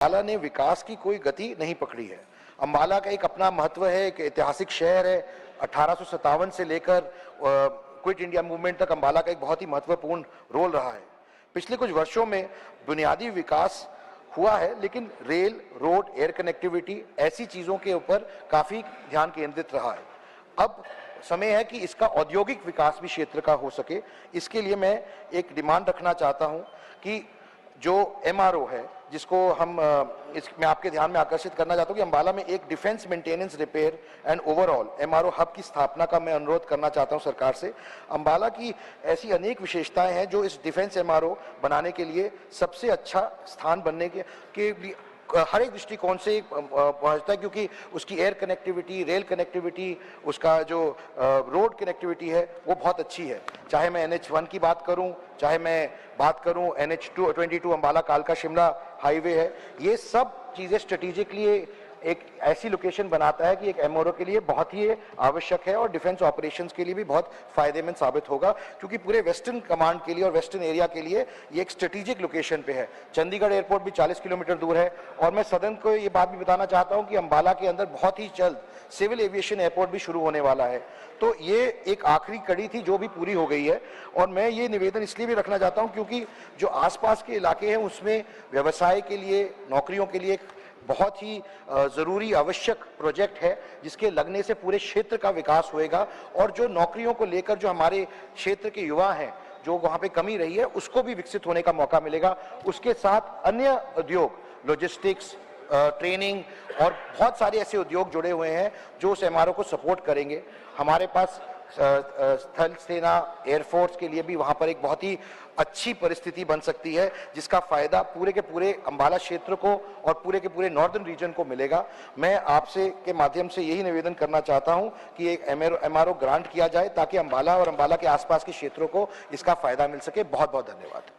अम्बाला ने विकास की कोई गति नहीं पकड़ी है। अम्बाला का एक अपना महत्व है, एक ऐतिहासिक शहर है। 1857 से लेकर क्विट इंडिया मूवमेंट तक अम्बाला का एक बहुत ही महत्वपूर्ण रोल रहा है। पिछले कुछ वर्षों में बुनियादी विकास हुआ है, लेकिन रेल, रोड, एयर कनेक्टिविटी ऐसी चीजों के ऊपर काफी ध्यान केंद्रित रहा है। अब समय है कि इसका औद्योगिक विकास भी क्षेत्र का हो सके। इसके लिए मैं एक डिमांड रखना चाहता हूं कि जो एमआरओ है, जिसको मैं आपके ध्यान में आकर्षित करना चाहता हूं कि अम्बाला में एक defence maintenance, repair and overall MRO hub की स्थापना का मैं अनुरोध करना चाहता हूं सरकार से। अम्बाला की ऐसी अनेक विशेषताएं हैं जो इस डिफेंस एमआरओ बनाने के लिए सबसे अच्छा स्थान बनने के लिए हर एक दृष्टिकोण से पहुंचता है, क्योंकि उसकी एयर कनेक्टिविटी, रेल कनेक्टिविटी, उसका जो रोड कनेक्टिविटी है वो बहुत अच्छी है। चाहे मैं NH1 की बात करूं, चाहे मैं बात करूं NH22 अम्बाला कालका शिमला हाईवे है, ये सब चीजें स्ट्रेटेजिकली एक ऐसी लोकेशन बनाता है कि एक एमआरओ के लिए बहुत ही आवश्यक है और डिफेंस ऑपरेशंस के लिए भी बहुत फायदेमंद साबित होगा, क्योंकि पूरे वेस्टर्न कमांड के लिए और वेस्टर्न एरिया के लिए ये एक स्ट्रेटेजिक लोकेशन पे है। चंडीगढ़ एयरपोर्ट भी 40 किलोमीटर दूर है। और मैं सदन को ये बात भी बताना चाहता हूं कि अम्बाला के अंदर बहुत ही जल्द सिविल एविएशन एयरपोर्ट भी शुरू होने वाला है। तो ये एक आखिरी कड़ी थी जो भी पूरी हो गई है। और मैं ये निवेदन इसलिए भी रखना चाहता हूं क्योंकि जो आसपास के इलाके हैं उसमें व्यवसाय के लिए, नौकरियों के लिए बहुत ही जरूरी आवश्यक प्रोजेक्ट है, जिसके लगने से पूरे क्षेत्र का विकास होएगा। और जो नौकरियों को लेकर जो हमारे क्षेत्र के युवा हैं, जो वहां पे कमी रही है, उसको भी विकसित होने का मौका मिलेगा। उसके साथ अन्य उद्योग, लॉजिस्टिक्स, ट्रेनिंग और बहुत सारे ऐसे उद्योग जुड़े हुए हैं जो उस एमआरओ को सपोर्ट करेंगे। हमारे पास स्थल सेना, एयरफोर्स के लिए भी वहां पर एक बहुत ही अच्छी परिस्थिति बन सकती है, जिसका फायदा पूरे के पूरे अम्बाला क्षेत्र को और पूरे के पूरे नॉर्दर्न रीजन को मिलेगा। मैं आपसे के माध्यम से यही निवेदन करना चाहता हूं कि एक एमआरओ ग्रांट किया जाए ताकि अम्बाला और अम्बाला के आसपास के क्षेत्रों को इसका फायदा मिल सके। बहुत बहुत धन्यवाद।